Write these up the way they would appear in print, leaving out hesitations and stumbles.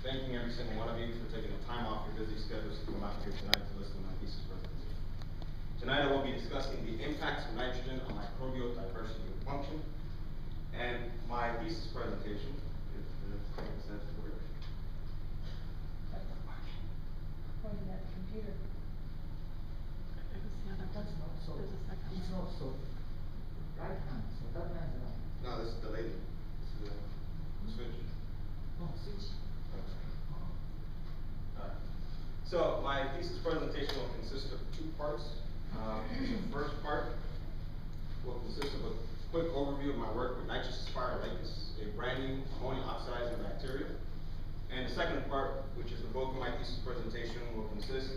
Thanking every single one of you for taking the time off your busy schedules to come out here tonight to listen to my thesis presentation. Tonight I will be discussing the impacts of nitrogen on microbial diversity and function. And my thesis presentation is taking sense to work. Pointing at the computer. That's not so. It's not so. Right hand, so that man's right. No, this is the lady. This is the switch. Oh, switch. Alright. So my thesis presentation will consist of two parts. The first part will consist of a quick overview of my work with nitrous spiralaceus, a brand new ammonia oxidizing bacteria. And the second part, which is the bulk of my thesis presentation, will consist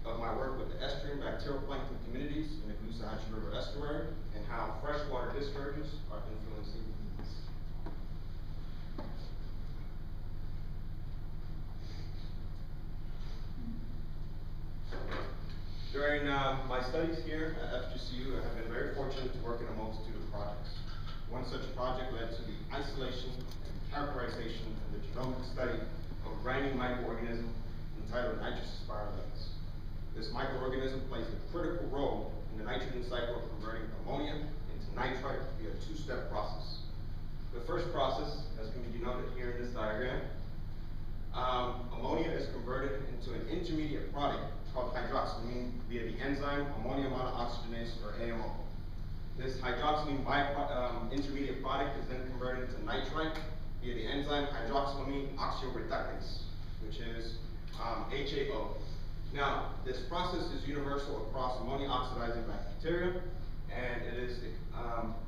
of my work with the estuarine bacterial plankton communities in the Caloosahatchee River estuary and how freshwater discharges are influencing these. During my studies here at FGCU, I have been very fortunate to work in a multitude of projects. One such project led to the isolation and characterization and the genomic study of a brand new microorganism entitled nitrous spiralaceus. This microorganism plays a critical role in the nitrogen cycle of converting ammonia into nitrite via a two-step process. The first process, as can be denoted here in this diagram, ammonia is converted into an intermediate product called hydroxylamine via the enzyme ammonium monooxygenase, or AMO. This hydroxylamine intermediate product is then converted into nitrite via the enzyme hydroxylamine oxyreductase, which is HAO. Now, this process is universal across ammonia oxidizing bacteria, and it is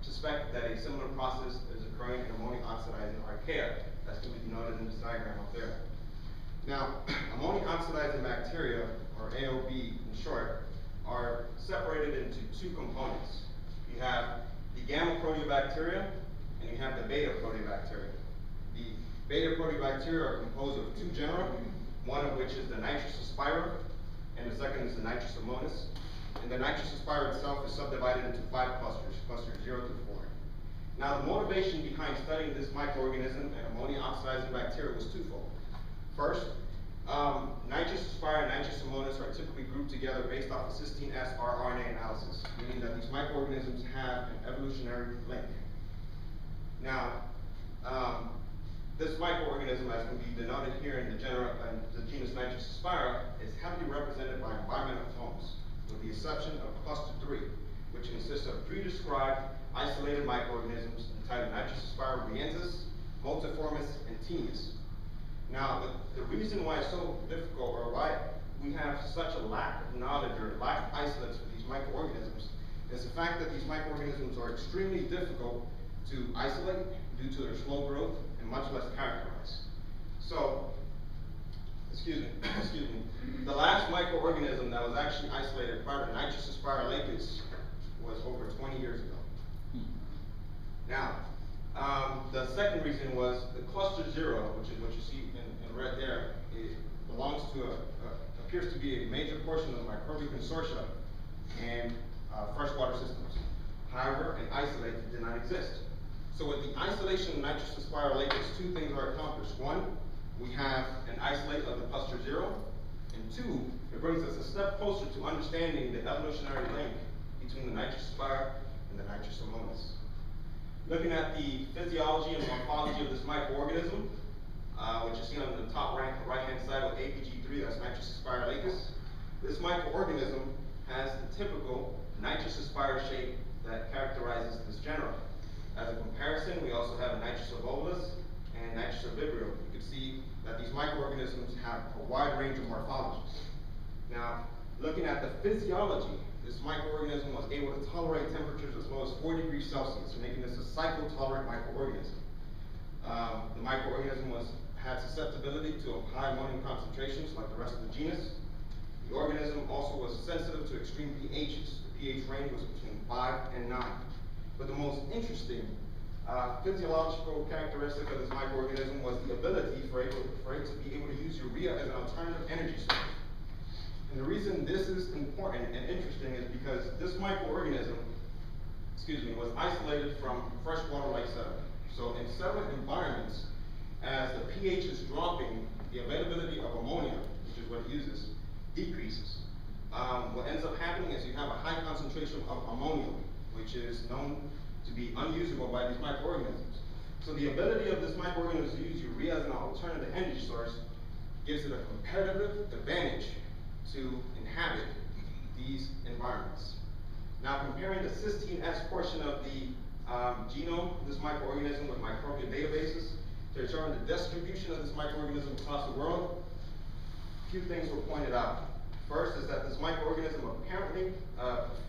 suspected that a similar process is occurring in ammonia oxidizing archaea, as can be denoted in this diagram up there. Now, ammonia oxidizing bacteria, or AOB in short, are separated into two components. You have the gamma proteobacteria and you have the beta proteobacteria. The beta proteobacteria are composed of two genera, one of which is the nitrous aspira, and the second is the nitrous ammonis. And the nitrous aspira itself is subdivided into 5 clusters, clusters 0 to 4. Now, the motivation behind studying this microorganism and ammonia oxidizing bacteria was twofold. First, nitrous aspira and nitrous ammonis are typically grouped together based off of cysteine S rRNA analysis, meaning that these microorganisms have an evolutionary link. Now, this microorganism, as can be denoted here in the genus Nitrous aspira, is heavily represented by environmental clones, with the exception of cluster 3, which consists of 3 described isolated microorganisms entitled Nitrous aspira riensis, multiformis, and tenuis. Now, the reason why it's so difficult, or why we have such a lack of knowledge or lack of isolates for these microorganisms, is the fact that these microorganisms are extremely difficult to isolate due to their slow growth and much less characterized. So, excuse me, the last microorganism that was actually isolated prior to Nitrous spiralaceus was over 20 years ago. Now, the second reason was the cluster 0, which is what you see in red there. It belongs to appears to be a major portion of the microbial consortia in freshwater systems. However, an isolate did not exist. So with the isolation of Nitrous spiralaceus, 2 things are accomplished. 1, we have an isolate of the cluster 0, and 2, it brings us a step closer to understanding the evolutionary link between the Nitrous aspira and the Nitrous ammonis. Looking at the physiology and morphology of this microorganism, which you see on the top right-hand side with APG3, that's Nitrous spiralaceus. This microorganism has the typical Nitrous aspira shape that characterizes this genera. As a comparison, we also have Nitrous ovolis and Nitrous vibrio. You can see that these microorganisms have a wide range of morphologies. Now, looking at the physiology, this microorganism was able to tolerate temperatures as low as 4 degrees Celsius, making this a cyclotolerant microorganism. The microorganism had susceptibility to high ammonium concentrations like the rest of the genus. The organism also was sensitive to extreme pHs. The pH range was between 5 and 9. But the most interesting physiological characteristic of this microorganism was the ability for it to be able to use urea as an alternative energy source. And the reason this is important and interesting is because this microorganism, was isolated from freshwater like sediment. So in sediment environments, as the pH is dropping, the availability of ammonia, which is what it uses, decreases. What ends up happening is you have a high concentration of ammonium, which is known to be unusable by these microorganisms. So the ability of this microorganism to use urea as an alternative energy source gives it a competitive advantage to inhabit these environments. Now, comparing the cysteine S portion of the genome of this microorganism with microbial databases to determine the distribution of this microorganism across the world, a few things were pointed out. First is that this microorganism apparently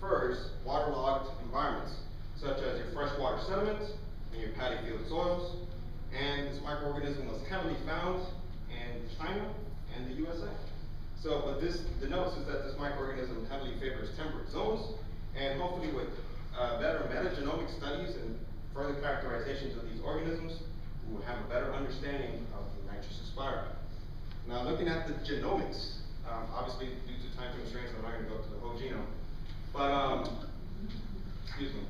prefers waterlogged environments, such as your freshwater sediment and your paddy field soils. And this microorganism was heavily found in China and the USA. So what this denotes is that this microorganism heavily favors temperate zones, and hopefully with better metagenomic studies and further characterizations of these organisms, we will have a better understanding of the nitrous aspira. Now, looking at the genomics, obviously due to time constraints, I'm not going to go to the whole genome, but excuse me.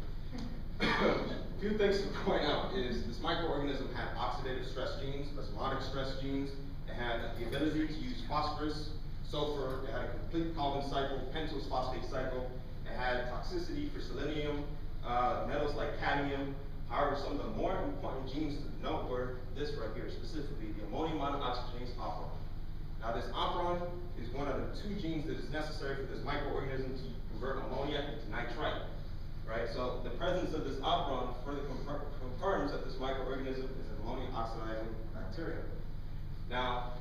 A few things to point out is this microorganism had oxidative stress genes, osmotic stress genes. It had the ability to use phosphorus, sulfur. It had a complete Calvin cycle, pentose phosphate cycle. It had toxicity for selenium, metals like cadmium. However, some of the more important genes to note were this right here, specifically the ammonium monooxygenase operon. Now, this operon is one of the two genes that is necessary for this microorganism to convert ammonia into nitrite. Right, so the presence of this operon further confirms that this microorganism is an ammonia oxidizing bacteria. Now,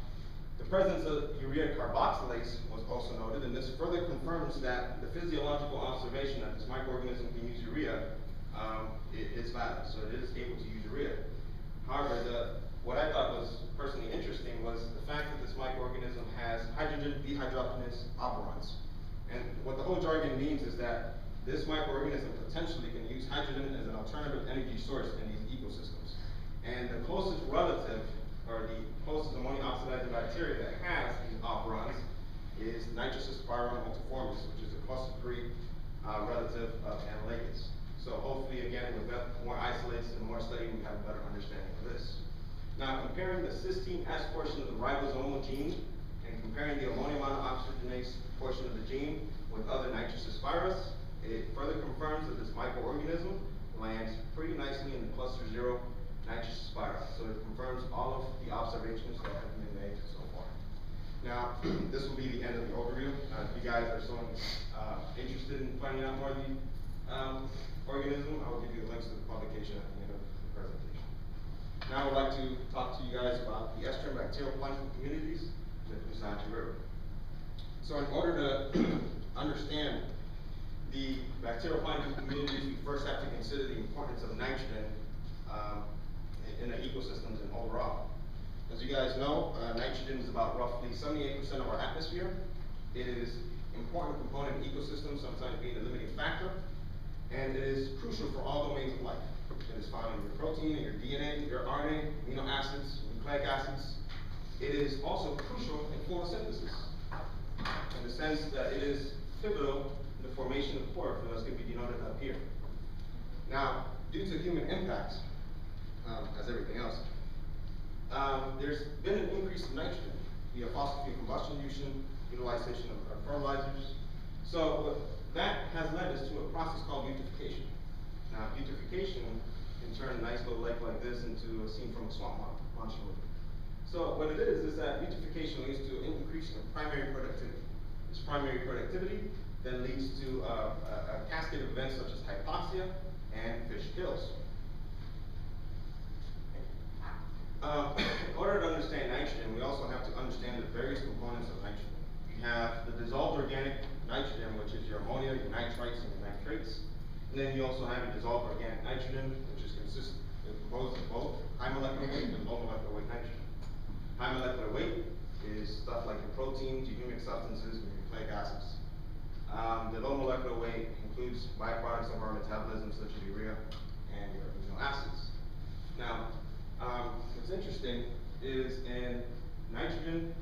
the presence of urea carboxylase was also noted, and this further confirms that the physiological observation that this microorganism can use urea is valid, so it is able to use urea. However, what I thought was personally interesting was the fact that this microorganism has hydrogen dehydrogenase operons. And what the whole jargon means is that this microorganism potentially can use hydrogen as an alternative energy source in these ecosystems. And the closest relative, or the closest ammonia oxidizing bacteria that has these operons is Nitrous aspira multiformis, which is a cluster-free relative of Analecus. So hopefully, again, with more isolates and more study, we have a better understanding of this. Now, comparing the cysteine S portion of the ribosomal gene and comparing the ammonium monooxygenase portion of the gene with other Nitrous aspirus, it further confirms that this microorganism lands pretty nicely in the cluster 0 Nitrous aspira. So it confirms all of the observations that have been made so far. Now, this will be the end of the overview. If you guys are so interested in finding out more of the organism, I will give you the links to the publication at the end of the presentation. Now I would like to talk to you guys about the estuarine bacterial plankton communities in the Kusanchi River. So in order to understand the bacterial plankton communities, we first have to consider the importance of nitrogen in the ecosystems and overall. As you guys know, nitrogen is about roughly 78% of our atmosphere. It is an important component of ecosystems, sometimes being a limiting factor, and it is crucial for all domains of life. It is found in your protein, in your DNA, your RNA, amino acids, nucleic acids. It is also crucial in photosynthesis, in the sense that it is pivotal in the formation of chlorophyll, as can be denoted up here. Now, due to human impacts, as everything else, there's been an increase in nitrogen via fossil fuel combustion, utilization of fertilizers. So what that has led us to a process called eutrophication. Now, eutrophication can turn a nice little lake like this into a scene from a swamp monster movie. So what it is that eutrophication leads to an increase in primary productivity. This primary productivity then leads to a cascade of events such as hypoxia and fish kills. In order to understand nitrogen, we also have to understand the various components of nitrogen. We have the dissolved organic nitrogen, which is your ammonia, your nitrites, and your nitrates. And then you also have your dissolved organic nitrogen, which is composed of both high molecular weight and low molecular weight nitrogen. High molecular weight is stuff like your proteins, your humic substances, and your nucleic acids. The low molecular weight includes byproducts of our metabolism, such as urea and your amino acids. Now, what's interesting is in nitrogen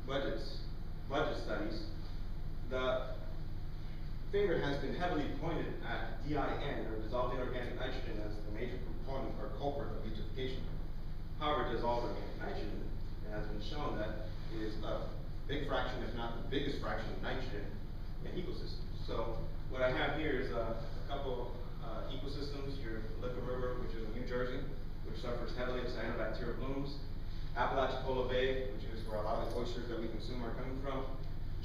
budget studies, the finger has been heavily pointed at DIN, or dissolved inorganic nitrogen, as the major component or culprit of eutrophication. However, dissolved organic nitrogen, it has been shown that is a big fraction, if not the biggest fraction of nitrogen in ecosystems. So what I have here is a couple ecosystems. Your Licking River, which is in New Jersey, which suffers heavily of cyanobacterial blooms. Apalachicola Bay, which is where a lot of the oysters that we consume are coming from.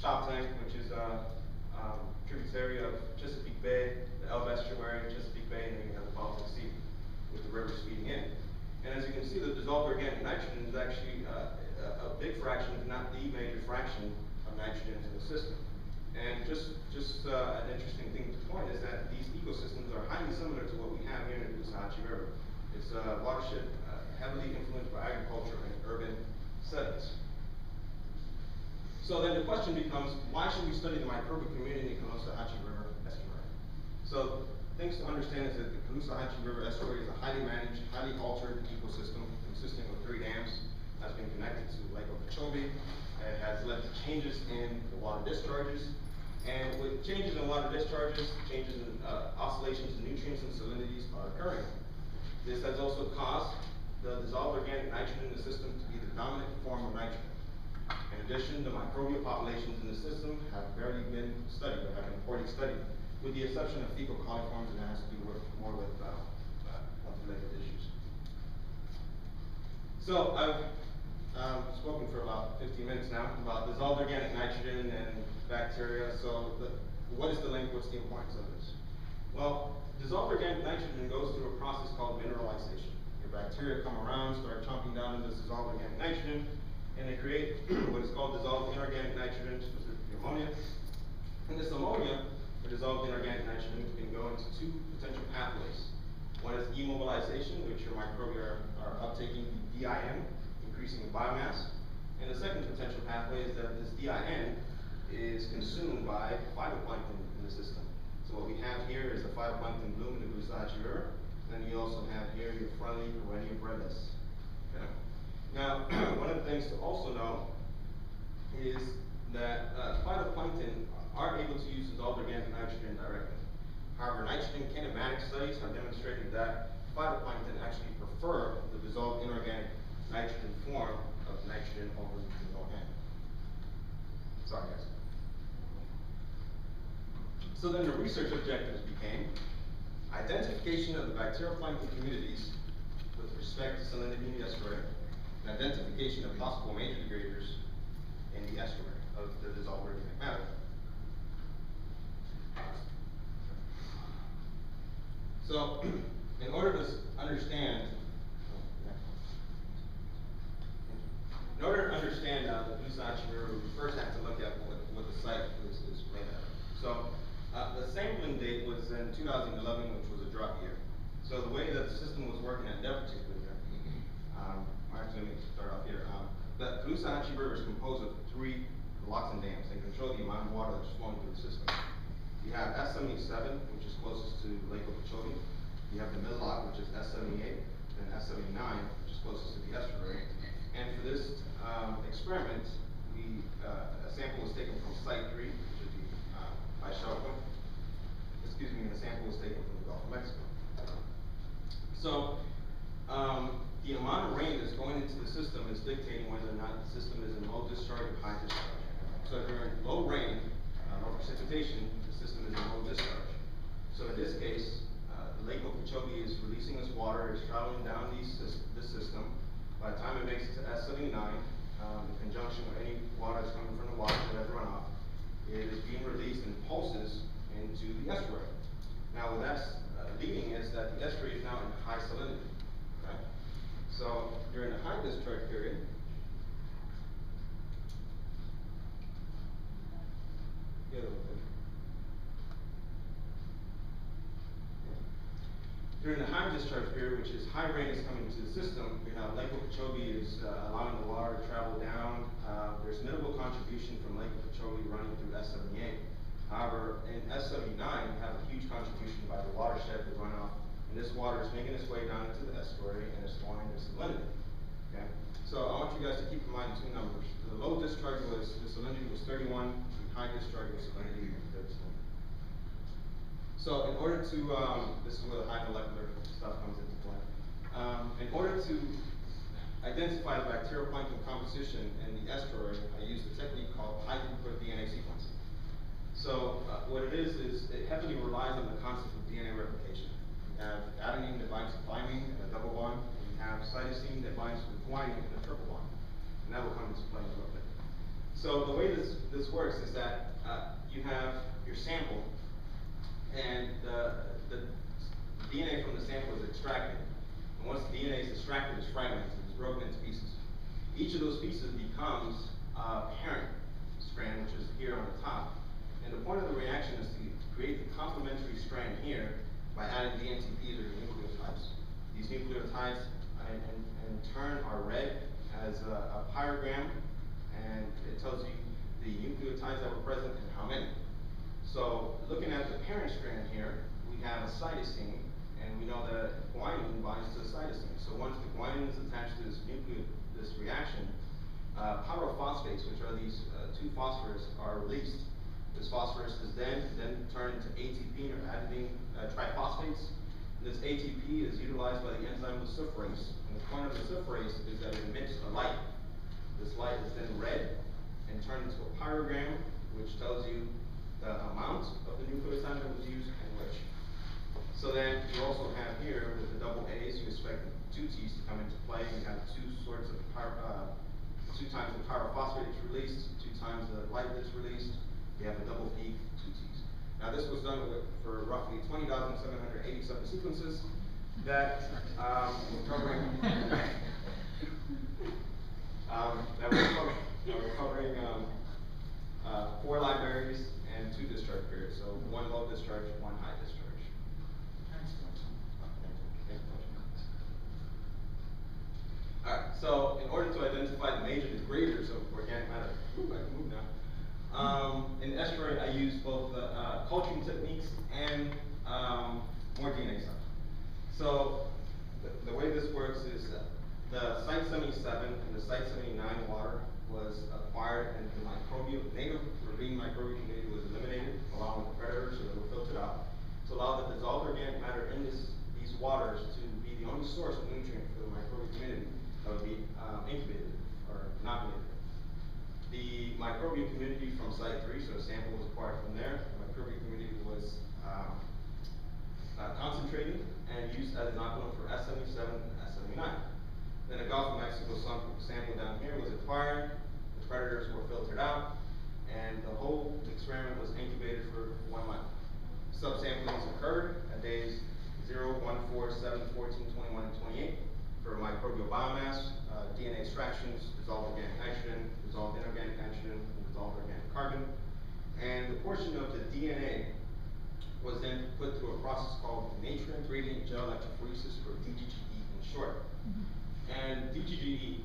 Choptank, which is a tributary of Chesapeake Bay, the Elbe estuary, Chesapeake Bay, and then you have the Baltic Sea, with the rivers feeding in. And as you can see, the dissolved organic nitrogen is actually a big fraction, if not the major fraction, of nitrogen in the system. And just an interesting thing to point is that these ecosystems are highly similar to what we have here in the Caloosahatchee River. It's a watershed heavily influenced by agriculture and urban settings. So then the question becomes, why should we study the microbial community in the Caloosahatchee River estuary? So things to understand is that the Caloosahatchee River estuary is a highly managed, highly altered ecosystem consisting of 3 dams that's been connected to Lake Okeechobee. It has led to changes in the water discharges. And with changes in water discharges, changes in oscillations in nutrients and salinities are occurring. This has also caused the dissolved organic nitrogen in the system to be the dominant form of nitrogen. In addition, the microbial populations in the system have barely been studied, or have been poorly studied, with the exception of fecal coliforms, and that has to do more with health-related issues. So I've spoken for about 15 minutes now about dissolved organic nitrogen and bacteria. So what is the link? What's the importance of this? Well, dissolved organic nitrogen goes through a process called mineralization. Your bacteria come around, start chomping down into this dissolved organic nitrogen, and they create what is called dissolved inorganic nitrogen, specifically ammonia. And this ammonia, or dissolved inorganic nitrogen, can go into 2 potential pathways. One is immobilization, which your microbia are uptaking the DIN, increasing the biomass. And the second potential pathway is that this DIN is consumed by phytoplankton in the system. So what we have here is the phytoplankton bloom in the Caloosahatchee River. And then you also have here your friendly Perennia brevis. Okay? Now, one of the things to also know is that phytoplankton are able to use dissolved organic nitrogen directly. However, nitrogen kinematic studies have demonstrated that phytoplankton actually prefer the dissolved inorganic nitrogen form of nitrogen over the organic. Sorry, guys. So then the research objectives became identification of the bacterioplankton communities with respect to salinity in the estuary, and identification of possible major degraders in the estuary of the dissolved organic matter. So, in order to understand the Caloosahatchee River, we first have to look at what the site is made out of. So, the sampling date was in 2011, which was a drought year. So the way that the system was working at that particular year, actually let me start off here. The Caloosahatchee River is composed of 3 locks and dams. They control the amount of water that's flowing through the system. You have S77, which is closest to Lake Okeechobee. You have the middle lock, which is S78, and S79, which is closest to the estuary. And for this experiment, a sample was taken from Site 3, which is by Shelton. Excuse me, and the sample was taken from the Gulf of Mexico. So, the amount of rain that's going into the system is dictating whether or not the system is in low discharge or high discharge. So during low rain, or precipitation, the system is in low discharge. So in this case, Lake Okeechobee is releasing this water, it's traveling down this system. By the time it makes it to S79, in conjunction with any water that's coming from the watershed that's run off, it is being released in pulses into the estuary. Now what that's leading is that the estuary is now in high salinity. Okay? So during the high discharge period, during the high discharge period, which is high rain is coming into the system, we have Lake Okeechobee is allowing the water to travel down. There's minimal contribution from Lake Okeechobee running through S78. However, in S79, we have a huge contribution by the watershed, the runoff, and this water is making its way down into the estuary and it's flowing into salinity. Okay? So I want you guys to keep in mind 2 numbers. The low discharge was, the salinity was 31, the high discharge was salinity 13. So in order to, this is where the high molecular stuff comes into play. In order to identify the bacterial plankton composition in the estuary, I use a technique called high throughput DNA sequencing. So what it is it heavily relies on the concept of DNA replication. You have adenine that binds to thymine in a double bond, and you have cytosine that binds to guanine in a triple bond. And that will come into play in a little bit. So the way this works is that you have your sample, and the DNA from the sample is extracted. And once the DNA is extracted, it's fragmented, it's broken into pieces. Each of those pieces becomes a parent strand, which is here on the top. And the point of the reaction is to create the complementary strand here by adding the NTPs or the nucleotides. These nucleotides in turn are read as a pyrogram, and it tells you the nucleotides that were present and how many. So looking at the parent strand here, we have a cytosine, and we know that guanine binds to the cytosine. So once the guanine is attached to this reaction, pyrophosphates, which are these two phosphorus, are released. This phosphorus is then turned into ATP or adenine triphosphates. This ATP is utilized by the enzyme luciferase. And the point of luciferase is that it emits a light. This light is then read and turned into a pyrogram, which tells you the amount of the nucleotide that was used and which. So then you also have here with the double A's, you expect the two T's to come into play. You have two times the pyrophosphate is released, 2 times the light that's released. You have a double peak, 2 T's. Now this was done for roughly 20,787 sequences that were covering we're covering 4 libraries and 2 discharge periods. So 1 low discharge, 1 high discharge. Thanks, Thank you. Alright, so in order to identify the major degraders of organic matter, I can move now. In the estuary, I use both culturing techniques and more DNA stuff. So the way this works is the Site 77 and the Site 79 water was acquired, and the native marine microbial community was eliminated along with the predators, so they were filtered out to allow the dissolved organic matter in these waters to be the only source of nutrient for the microbial community that would be incubated or inoculated. The microbial community from Site 3, so a sample was acquired from there. The microbial community was concentrated and used as an inoculum for S77 and S79. Then a Gulf of Mexico sample down here was acquired, the predators were filtered out, and the whole experiment was incubated for 1 month. Subsamplings occurred at days 0, 1, 4, 7, 14, 21, and 28 for microbial biomass, DNA extractions, dissolved organic nitrogen, dissolved inorganic nitrogen, and dissolved organic carbon. And the portion of the DNA was then put through a process called denaturing gradient gel electrophoresis, or DGGE in short. And DGGE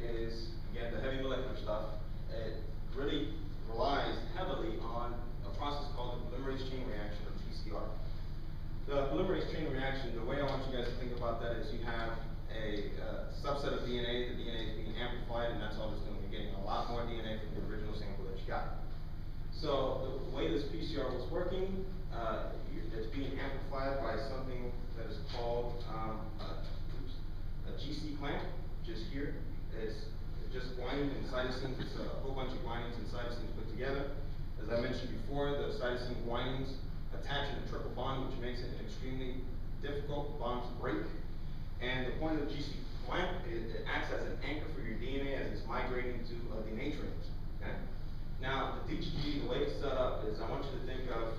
is, again, the heavy molecular stuff. It really relies heavily on a process called the polymerase chain reaction, or PCR. The polymerase chain reaction, the way I want you guys to think about that is you have a subset of DNA, the DNA is being amplified, and that's all it's doing. You're getting a lot more DNA from the original sample that you got. So the way this PCR was working, it's being amplified by something that is called a GC clamp, just here. It's just guanine and cytosine. It's a whole bunch of guanines and cytosines put together. As I mentioned before, the cytosine guanines attach in a triple bond, which makes it an extremely difficult bond to break. And the point of the GC clamp is it acts as an anchor for your DNA as it's migrating to denaturant. Okay? Now, the DGG, the way it's set up is I want you to think of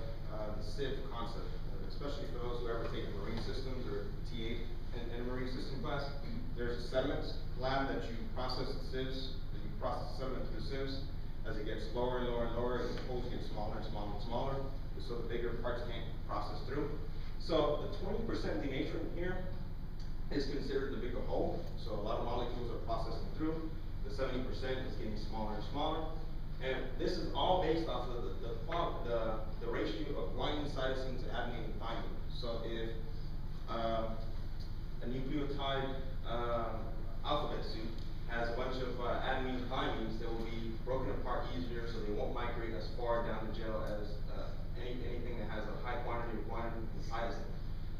the sieve concept, especially for those who ever take marine systems or T8 in a marine system class. There's a sediment lab that you process the sieves, and you process the sediment through the sieves. As it gets lower and lower and lower, the holes get smaller and smaller and smaller, so the bigger parts can't process through. So the 20% denaturant here is considered the bigger hole, so a lot of molecules are processing through. The 70% is getting smaller and smaller. And this is all based off of the ratio of guanine, cytosine to adenine and thymine. So if a nucleotide alphabet soup has a bunch of adenine and thymines, they will be broken apart easier, so they won't migrate as far down the gel as anything that has a high quantity of guanine and cytosine.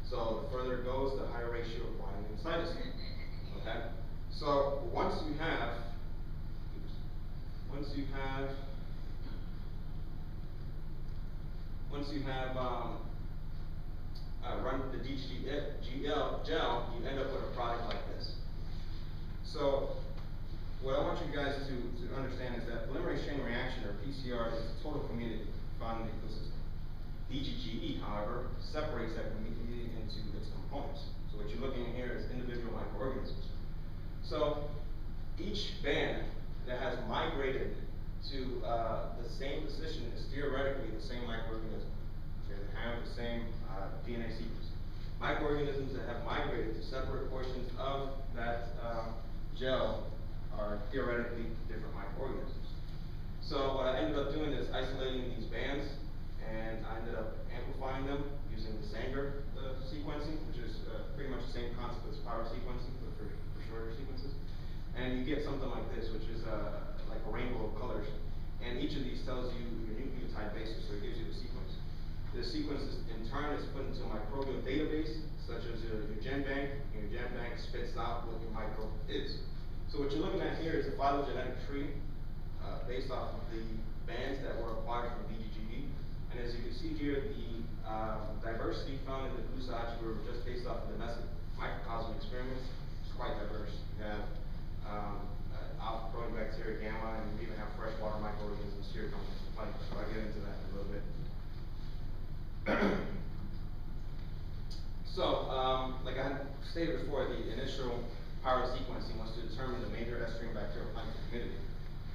So the further it goes, the higher ratio of guanine and cytosine. Okay? So once you have run the DGL gel, you end up with a product like this. So what I want you guys to understand is that polymerase chain reaction, or PCR, is a total community found in the ecosystem. DGGE, however, separates that community into its components. So what you're looking at here is individual microorganisms. So each band that has migrated to the same position is theoretically the same microorganism. They have the same DNA sequence. Microorganisms that have migrated to separate portions of that gel are theoretically different microorganisms. So what I ended up doing is isolating these bands, and I ended up amplifying them using the Sanger sequencing, which is pretty much the same concept as spiral sequencing, but for shorter sequences. And you get something like this, which is like a rainbow of colors. And each of these tells you your nucleotide basis, so it gives you the sequence. The sequence is, in turn, is put into a microbial database, such as your GenBank, and your GenBank spits out what your microbe is. So what you're looking at here is a phylogenetic tree based off of the bands that were acquired from DGGE. And as you can see here, the diversity found in the Glucosachi were just based off of the domestic microcosm experiments. It's quite diverse. You have alpha proteobacteria, gamma, and you even have freshwater microorganisms here coming into play. So I'll get into that in a little bit. So, like I stated before, the initial power sequencing was to determine the major S-stream bacterial plankton community.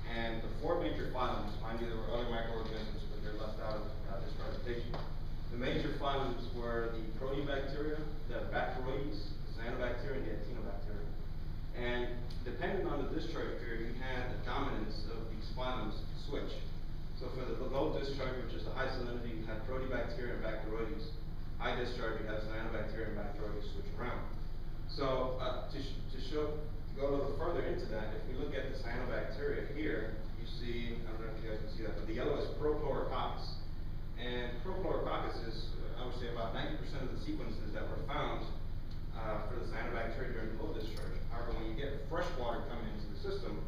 And the 4 major phylums, mind you, there were other microorganisms, but they're left out of this presentation. The major phylums were the proteobacteria, the Bacteroides, the cyanobacteria, and the actinobacteria. And depending on the discharge period, you had the dominance of these phylums switch. So for the low discharge, which is the high salinity, you had Proteobacteria and Bacteroides. High discharge, you had Cyanobacteria and Bacteroides switch around. So to go a little further into that, if we look at the Cyanobacteria here, you see, I don't know if you guys can see that, but the yellow is Prochlorococcus. And Prochlorococcus is, I would say, about 90% of the sequences that were found for the Cyanobacteria during low discharge. However, when you get fresh water coming into the system,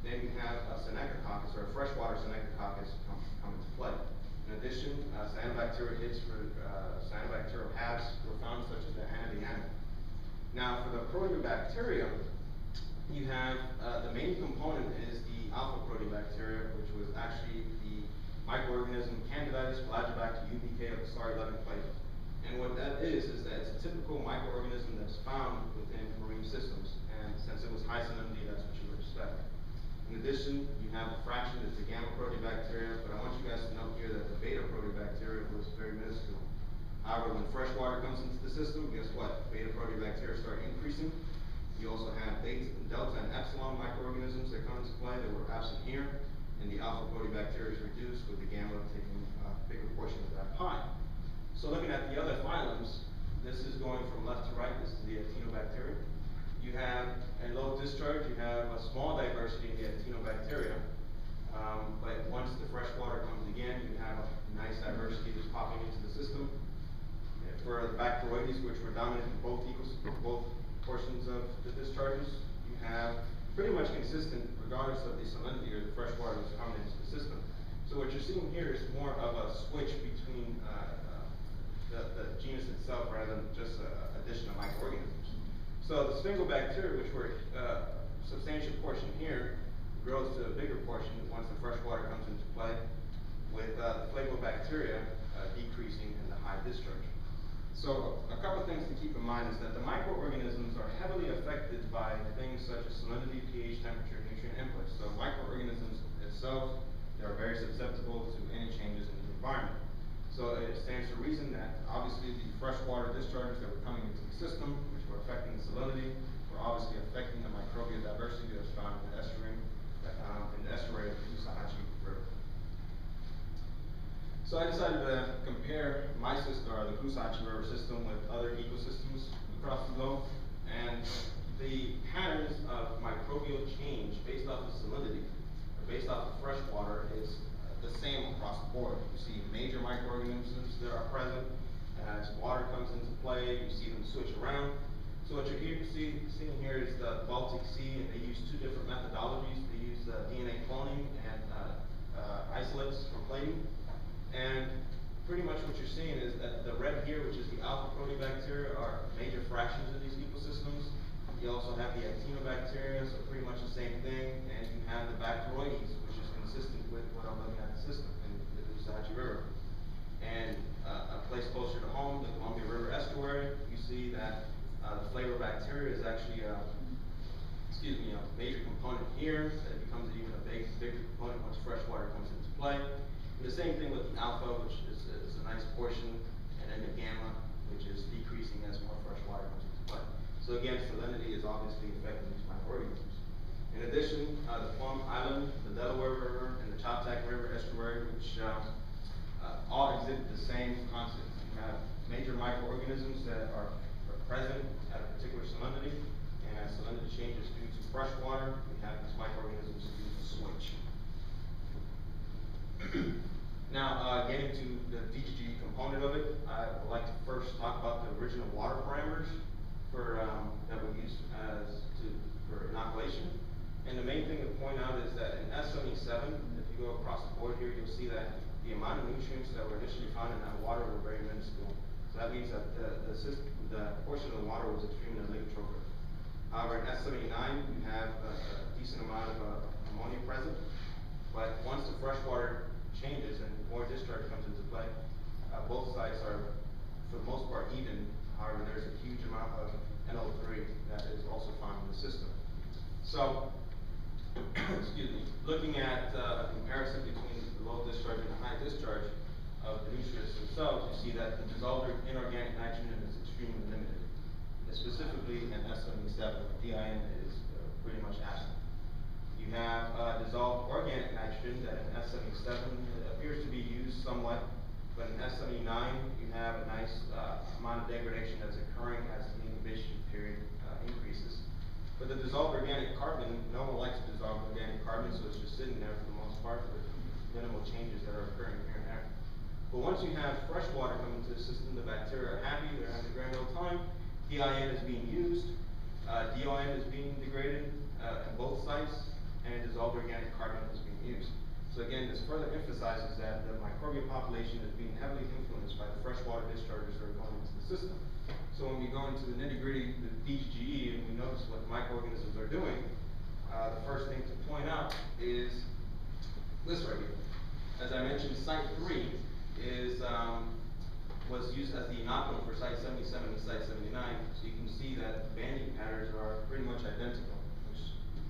then you have a Synechococcus, or a freshwater Synechococcus, come into play. In addition, cyanobacteria hits for cyanobacterial halves were found, such as the anabiana. Now, for the proteobacteria, you have the main component is the alpha proteobacteria, which was actually the microorganism Candidiasis flagellabacter UBK of the SAR11 clade. And what that is that it's a typical microorganism that's found within marine systems. And since it was high salinity, that's what you would expect. In addition, you have a fraction that's the gamma proteobacteria, but I want you guys to note here that the beta proteobacteria was very minuscule. However, when fresh water comes into the system, guess what? Beta proteobacteria start increasing. You also have beta, delta, and epsilon microorganisms that come into play that were absent here, and the alpha proteobacteria is reduced with the gamma taking a bigger portion of that pie. So looking at the other phylums, this is going from left to right. This is the actinobacteria. You have, in low discharge, you have a small diversity in the actinobacteria, but once the fresh water comes again, you have a nice diversity that's popping into the system. For the Bacteroides, which were dominant in both portions of the discharges, you have pretty much consistent, regardless of the salinity or the fresh water that's coming into the system. So what you're seeing here is more of a switch between the genus itself rather than just addition of microorganisms. So the Sphingobacteria, which were a substantial portion here, grows to a bigger portion once the fresh water comes into play, with the Phlegobacteria decreasing in the high discharge. So a couple of things to keep in mind is that the microorganisms are heavily affected by things such as salinity, pH, temperature, nutrient inputs. So microorganisms itself, they are very susceptible to any changes in the environment. So it stands to reason that obviously the freshwater discharges that were coming into the system, which were affecting the salinity, were obviously affecting the microbial diversity that's found in the estuary of the Glucosachi River. So I decided to compare my system, or the Glucosachi River system, with other ecosystems across the globe, and the patterns of microbial change based off of salinity, or based off of fresh water, is the same across the board. You see major microorganisms that are present. As water comes into play, you see them switch around. So So what you're seeing here is the Baltic Sea, and they use two different methodologies. They use DNA cloning and isolates from plating. And pretty much what you're seeing is that the red here, which is the alpha proteobacteria, are major fractions of these ecosystems. You also have the actinobacteria, so pretty much the same thing, and you have the Bacteroides, which is consistent with what I'm looking at the system in the Usagi River. And a place closer to home, the Columbia River estuary, you see that the Flavobacteria is actually a major component here. That becomes even a bigger component once fresh water comes into play. And the same thing with the alpha, which is a nice portion, and then the gamma, which is decreasing as more fresh water comes into play. So again, salinity is obviously affecting these microorganisms. In addition, the Plum Island, the Delaware River, and the Choptak River estuary, which all exhibit the same concept. You have major microorganisms that are present at a particular salinity, and as salinity changes due to fresh water, we have these microorganisms do the switch. Now, getting to the DGG component of it, I would like to first talk about the original water parameters for that we used for inoculation. And the main thing to point out is that in S77, if you go across the board here, you'll see that the amount of nutrients that were initially found in that water were very minuscule. So that means that the portion of the water was extremely oligotrophic. However, in S79, you have a decent amount of ammonia present, but once the fresh water changes and more discharge comes into play, both sites are, for the most part, even. However, there's a huge amount of NO3 that is also found in the system. So, excuse me, looking at a comparison between the low discharge and the high discharge of the nutrients themselves, you see that the dissolved inorganic nitrogen is extremely limited. And specifically in S77, DIN is pretty much absent. You have dissolved organic nitrogen that in S77 appears to be used somewhat, but in S79 you have a nice amount of degradation that's occurring as the incubation period increases. But the dissolved organic carbon, no one likes dissolved organic carbon, so it's just sitting there for the most part with minimal changes that are occurring here and there. But once you have fresh water coming into the system, the bacteria are happy, they're having a grand old time. DIN is being used, DON is being degraded at both sites, and dissolved organic carbon is being used. So again, this further emphasizes that the microbial population is being heavily influenced by the freshwater discharges that are going into the system. So when we go into the nitty-gritty, the DGE, and we notice what microorganisms are doing, the first thing to point out is this right here. As I mentioned, site 3 was used as the inoculum for site 77 and site 79. So you can see that the banding patterns are pretty much identical.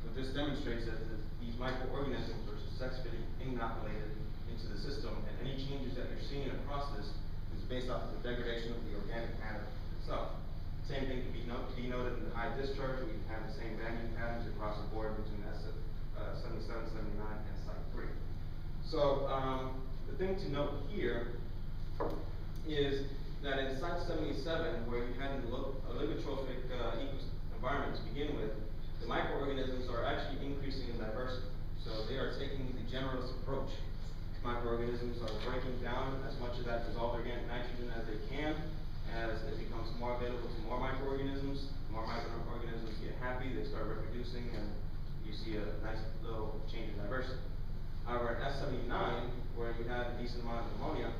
What this demonstrates that these microorganisms are successfully inoculated into the system, and any changes that you're seeing across this is based off of the degradation of the organic matter itself. Same thing can be denoted in the high discharge. We have the same banding patterns across the board between 77, 79, and site 3. So the thing to note here is that in site 77, where you had an oligotrophic environment to begin with, the microorganisms are actually increasing in diversity. So they are taking the generalist approach. Microorganisms are breaking down as much of that dissolved organic nitrogen as they can. As it becomes more available to more microorganisms get happy, they start reproducing, and you see a nice little change in diversity. However, at S79, where you have a decent amount of ammonia,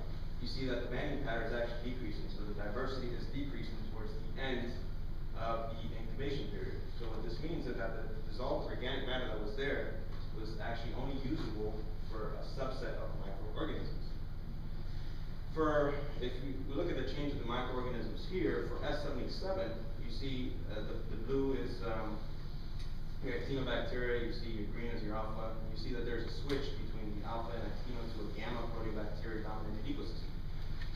you see that the banding pattern is actually decreasing. So the diversity is decreasing towards the end of the incubation period. So what this means is that the dissolved organic matter that was there was actually only usable for a subset of microorganisms. If we look at the change of the microorganisms here, for S77, you see the blue is your actinobacteria, you see your green is your alpha. You see that there's a switch between the alpha and actino to a gamma proteobacteria dominated ecosystem.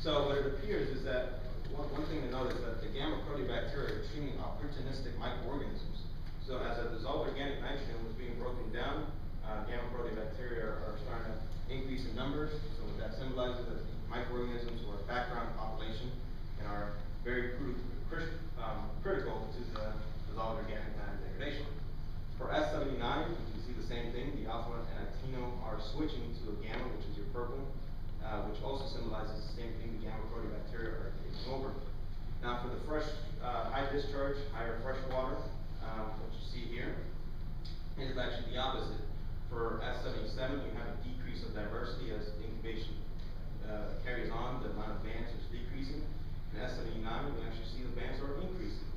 So what it appears is that one thing to note is that the gamma proteobacteria are extremely opportunistic microorganisms. So as a dissolved organic nitrogen was being broken down, gamma proteobacteria are starting to increase in numbers. So what that symbolizes is that microorganisms who are background population and are very critical to the dissolved organic matter degradation. For S79, you can see the same thing. The alpha and actino are switching to a gamma, which is your purple, which also symbolizes the same thing. The gamma proteobacteria are taking over. Now, for the fresh high discharge, higher fresh water, what you see here, is actually the opposite. For S77, you have a decrease of diversity as incubation carries on, the amount of bands is decreasing. In S79, we actually see the bands are increasing.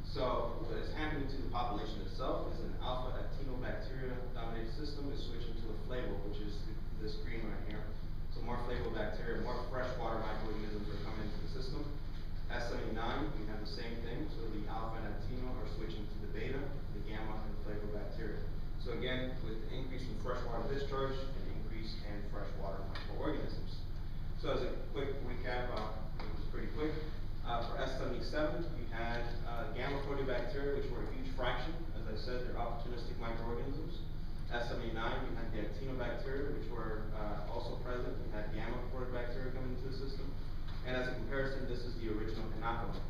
So what is happening to the population itself is an alpha actinobacteria dominated system is switching to a flavo, which is this green right here. So more flavobacteria, more freshwater microorganisms are coming into the system. S79, we have the same thing. So the alpha and actino are switching to the beta, the gamma, and the flavobacteria. So again, with the increase in freshwater discharge, an increase in freshwater microorganisms. So as a quick recap, it was pretty quick. For S77, you had gamma proteobacteria, which were a huge fraction. As I said, they're opportunistic microorganisms. S79, you had the actinobacteria, which were also present. You had gamma proteobacteria coming into the system. And as a comparison, this is the original inoculum.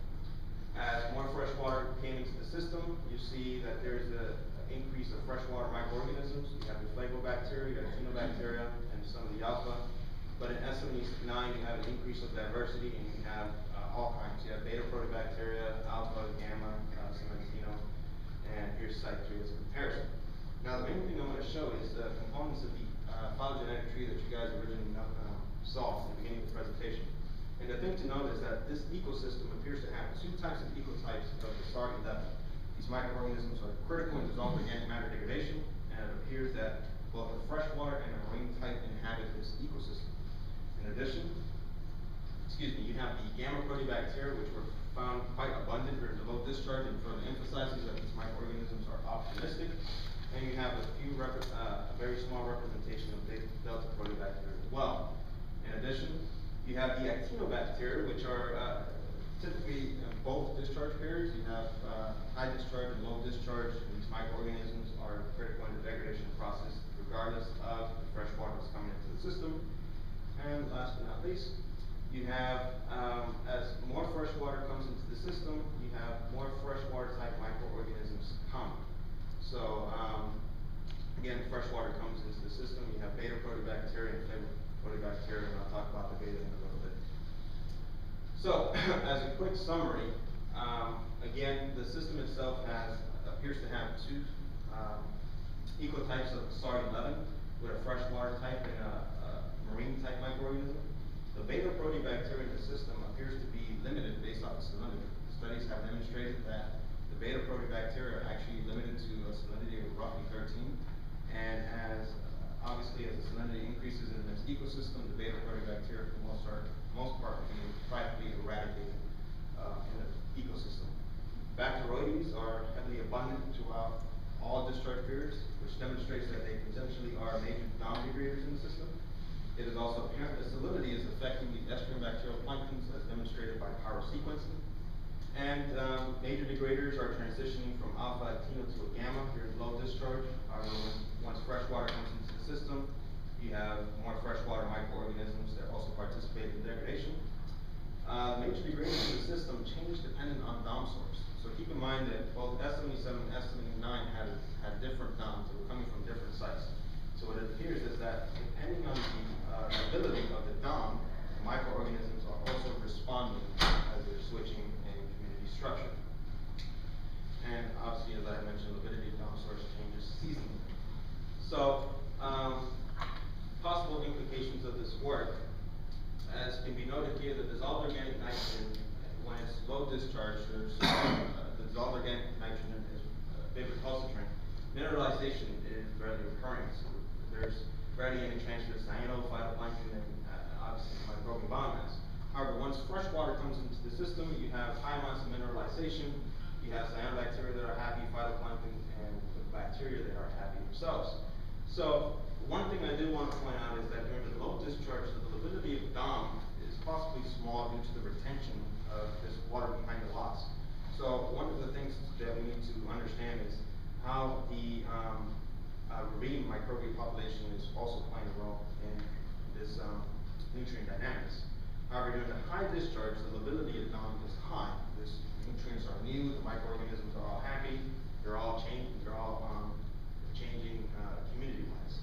As more fresh water came into the system, you see that there's an increase of freshwater microorganisms. You have the flavobacteria, you have actinobacteria, and some of the alpha. But in S79, you have an increase of diversity, and you have all kinds. You have beta proteobacteria, alpha, gamma, some actino, and here's site 3 as a comparison. Now, the main thing I'm going to show is the components of the phylogenetic tree that you guys originally saw in the beginning of the presentation. And the thing to note is that this ecosystem appears to have two types of ecotypes of the starting level. These microorganisms are critical in dissolved organic matter degradation, and it appears that both the freshwater and the marine type inhabit this ecosystem. In addition, you have the gamma proteobacteria, which were found quite abundant during the low discharge, and further emphasizes that these microorganisms are opportunistic. And you have a very small representation of delta proteobacteria as well. In addition, you have the actinobacteria, which are typically in both discharge periods. You have high discharge and low discharge. These microorganisms are critical in the degradation process, regardless of the fresh water that's coming into the system. And last but not least, you have, as more fresh water comes into the system, you have more freshwater type microorganisms come. So, again, fresh water comes into the system, you have beta proteobacteria and flavobacteria, and I'll talk about the beta in a little bit. So, as a quick summary, again, the system itself appears to have two ecotypes of SARD11, with a freshwater type and a marine type microorganism. The beta proteobacteria in the system appears to be limited based off of salinity. Studies have demonstrated that the beta proteobacteria are actually limited to a salinity of roughly 13, and obviously as the salinity increases in this ecosystem, the beta proteobacteria for the most part will be practically eradicated in the ecosystem. Bacteroides are heavily abundant throughout all discharge periods, which demonstrates that they potentially are major DOM degraders in the system. It is also apparent that salinity is affecting the estuarine bacterial planktons, as demonstrated by pyrosequencing. And major degraders are transitioning from alpha actino to a gamma. Here's low discharge. Once fresh water comes into the system, you have more freshwater microorganisms that also participate in degradation. Major degraders in the system change depending on DOM source. So keep in mind that both S77 and S79 had different DOMs that were coming from different sites. So what it appears is that depending on the ability of the DOM, the microorganisms are also responding as they're switching in community structure. And obviously, as I mentioned, the validity of DOM source changes seasonally. So, possible implications of this work, as can be noted here, the dissolved organic nitrogen, when it's low discharge, there's the dissolved organic nitrogen is recalcitrant. Mineralization is rarely occurring. So there's rarely any transfer to cyano, phytoplankton, and obviously microbial biomass. However, once fresh water comes into the system, you have high amounts of mineralization. You have cyanobacteria that are happy, phytoplankton, and the bacteria that are happy themselves. So one thing I do want to point out is that during the low discharge, the validity of DOM is possibly small due to the retention of this water behind the lots. So one of the things that we need to understand is how the marine microbial population is also playing a role in this nutrient dynamics. However, during the high discharge, the lability of DOM is high. The nutrients are new, the microorganisms are all happy, they're all changing community-wise.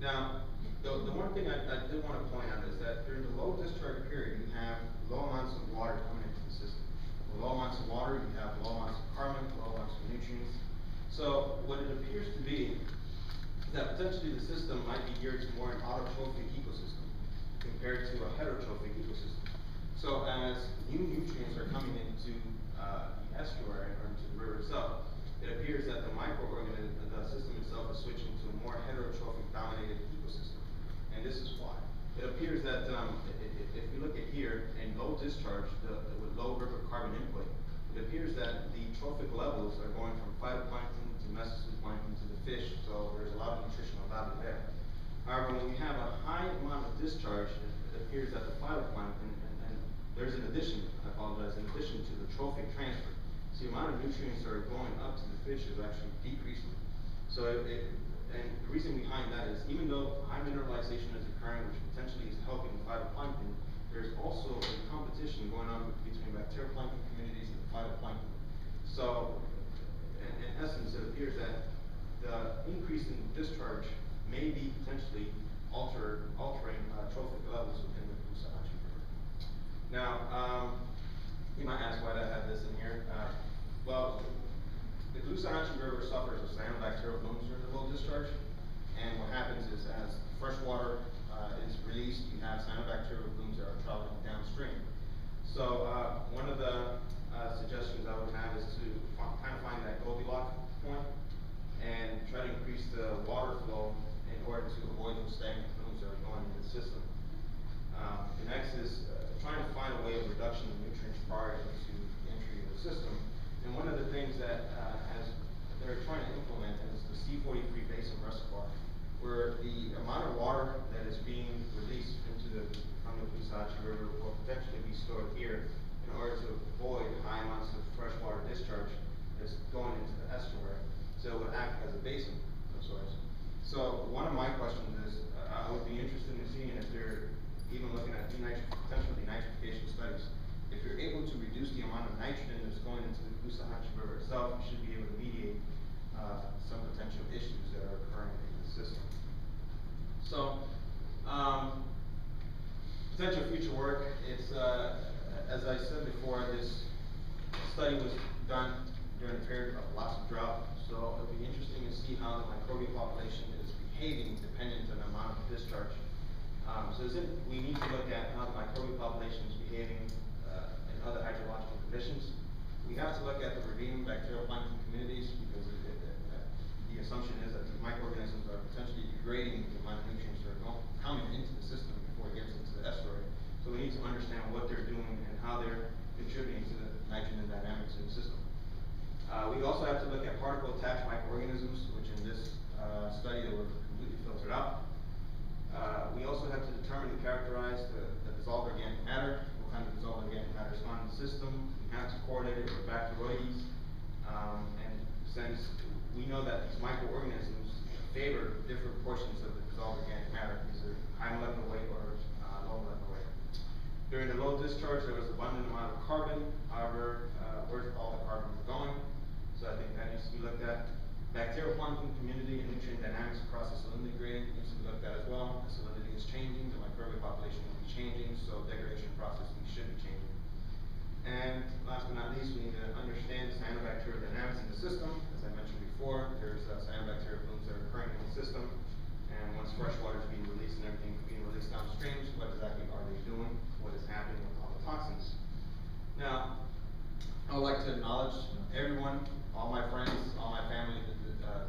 Now, the one thing I do want to point out is that during the low discharge period, you have low amounts of water coming into the system. low amounts of water, you have low amounts of carbon, low amounts of nutrients. So what it appears to be is that potentially the system might be geared to more an autotrophic ecosystem compared to a heterotrophic ecosystem. So as new nutrients are coming into the estuary or into the river itself, it appears that the microorganism, the system itself is switching to a more heterotrophic dominated ecosystem. And this is why. It appears that if you look at here, in low discharge, with low river carbon input, it appears that the trophic levels are going from phytoplankton to mesozooplankton to the fish, so there's a lot of nutritional value there. However, when we have a high amount of discharge, it appears that the phytoplankton, and there's an addition, I apologize, in addition to the trophic transfer. So the amount of nutrients that are going up to the fish is actually decreasing. So and the reason behind that is even though high mineralization is occurring, which potentially is helping the phytoplankton, there's also a competition going on between bacterioplankton communities and the phytoplankton. So in essence, it appears that the increase in discharge may be potentially altering trophic levels within the Kusanachi River. Now, you might ask why I have this in here. Well, the Kusanachi River suffers of cyanobacterial blooms during the low discharge, and what happens is as fresh water is released, you have cyanobacterial blooms that are traveling downstream. So one of the suggestions I would have is to kind of find that Goldilocks point and try to increase the water flow in order to avoid those stagnant blooms that are going into the system. The next is trying to find a way of reduction of nutrients prior to the entry of the system. And one of the things that they're trying to implement is the C43 basin reservoir, where the amount of water that is being released from the Kusanachi River will potentially be stored here in order to avoid high amounts of freshwater discharge that's going into the estuary. So it would act as a basin of sorts. So one of my questions is, I would be interested in seeing if they're even looking at potential denitrification studies. If you're able to reduce the amount of nitrogen that's going into the Kusanachi River itself, you should be able to mediate some potential issues that are occurring in the system. So, potential future work, it's, as I said before, this study was done during a period of lots of drought, so it'll be interesting to see how the microbial population is behaving dependent on the amount of discharge. We need to look at how the microbial population is behaving in other hydrological conditions. We have to look at the ravine bacterioplankton communities because the assumption is that the microorganisms are potentially degrading the amount of nutrients that are coming into the system before it gets into the estuary. So we need to understand what they're doing and how they're contributing to the nitrogen dynamics in the system. We also have to look at particle attached microorganisms, which in this study they were completely filtered out. We also have to determine and characterize the dissolved organic matter, what kind of dissolved organic matter is found in the system. We have to correlate it with bacteroides, and since we know that these microorganisms favor different portions of the dissolved organic matter, either high molecular weight or low molecular weight. During the low discharge, there was abundant amount of carbon. However, where's all the carbon going? So I think that needs to be looked at. Bacterioplankton community and nutrient dynamics across the salinity gradient needs to be looked at as well. The salinity is changing, the microbial population will be changing, so degradation processes should be changing. And last but not least, we need to understand the cyanobacterial dynamics in the system. As I mentioned before, there's cyanobacterial blooms that are occurring in the system, and once fresh water is being released and everything being released downstream, so what exactly are they doing? What is happening with all the toxins? Now, I would like to acknowledge everyone, all my friends, all my family that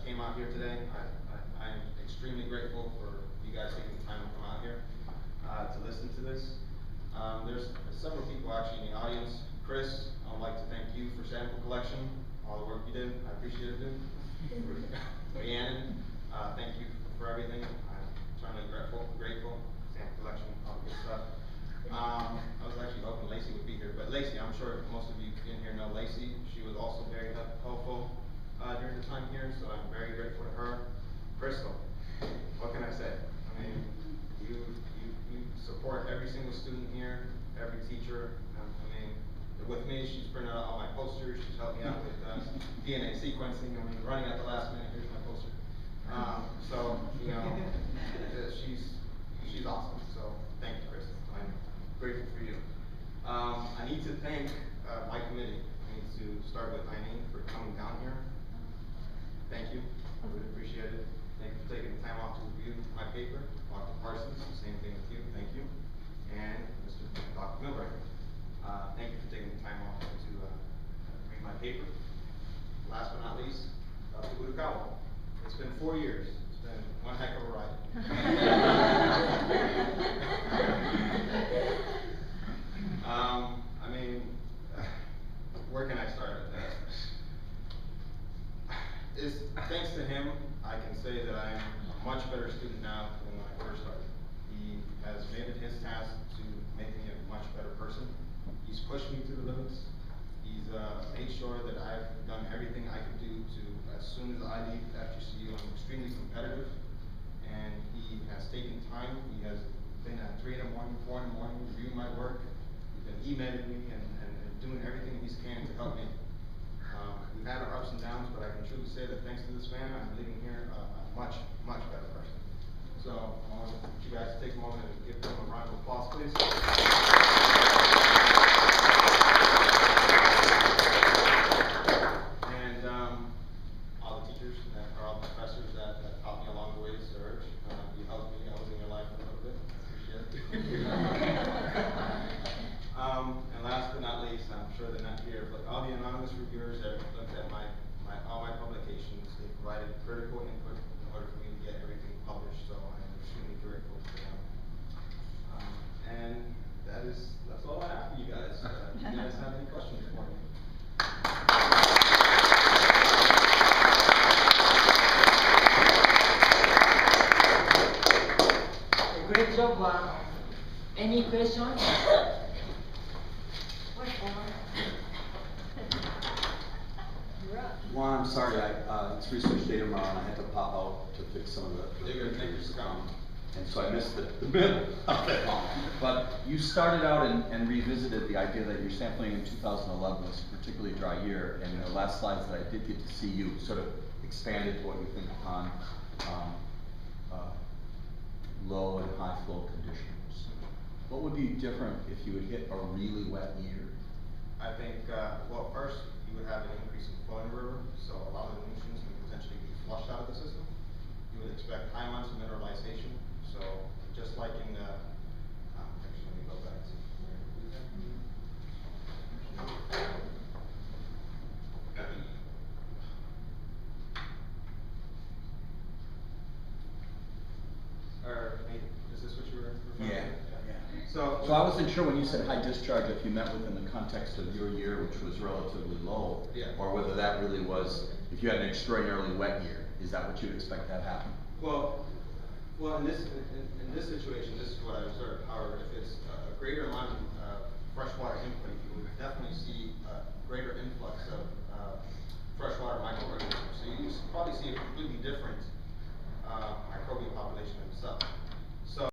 came out here today. I am extremely grateful for you guys taking the time to come out here to listen to this. There's several people actually in the audience. Chris, I would like to thank you for sample collection, all the work you did. I appreciate it. Rhiannon, thank you for everything. I'm eternally grateful. Sample collection, all the good stuff. I was actually hoping Lacey would be here, but Lacey, I'm sure most of you in here know Lacey. She was also very helpful during the time here, so I'm very grateful to her. Crystal, what can I say? I mean, you support every single student here, every teacher. I mean, with me, she's printed out all my posters. She's helped me out with DNA sequencing. I mean, running at the last minute. Here's my poster. So you know, she's awesome. So thank you, Crystal. I'm grateful for you. I need to thank my committee. paper. Dr. Parsons, same thing with you, thank you. And Dr. Milbright, thank you for taking the time off to read my paper. Last but not least, Dr. Budokawa. It's been 4 years. It's been one heck of a ride. I mean, where can I start with that? Thanks to him, I can say that I'm a much better student now than when I first started. He has made it his task to make me a much better person. He's pushed me to the limits. He's made sure that I've done everything I could do to, as soon as I leave FGCU, I'm extremely competitive. And he has taken time. He has been at 3 in the morning, 4 in the morning, reviewing my work. He's been emailing me and doing everything he can to help me. We've had our ups and downs, but I can truly say that thanks to this man, I'm leaving here a much, much better person. So I want you guys to take a moment and give him a round of applause, please. And all the teachers, or all the professors that taught me along the way, Serge, you helped me. I was in your life a little bit. I appreciate it. And last but not least, I'm sure they're not here, but all the anonymous reviewers that looked at all my publications, they provided critical input in order for me to get everything published, so I'm extremely grateful to them. And that's all I have for you guys. Do you guys have any questions for me? Great job, Juan. Any questions? Juan, I'm sorry, it's research day tomorrow, and I had to pop out to fix some of the pictures. And so I missed the middle of it. But you started out and revisited the idea that your sampling in 2011 was a particularly dry year, and the last slides that I did get to see, you sort of expanded what you think upon low and high flow conditions. What would be different if you would hit a really wet year? I think, well, first, you would have an increase in flow in the river, so a lot of the nutrients can potentially be flushed out of the system. You would expect high amounts of mineralization, so just like in the, actually, let me go back to or maybe, is this what you were referring to? Yeah. So I wasn't sure when you said high discharge if you meant within the context of your year, which was relatively low, or whether that really was, if you had an extraordinarily wet year, is that what you would expect that happen? Well, in this situation, this is what I observed. However, if it's a greater amount of freshwater input, you would definitely see a greater influx of freshwater microorganisms. So you probably see a completely different microbial population itself.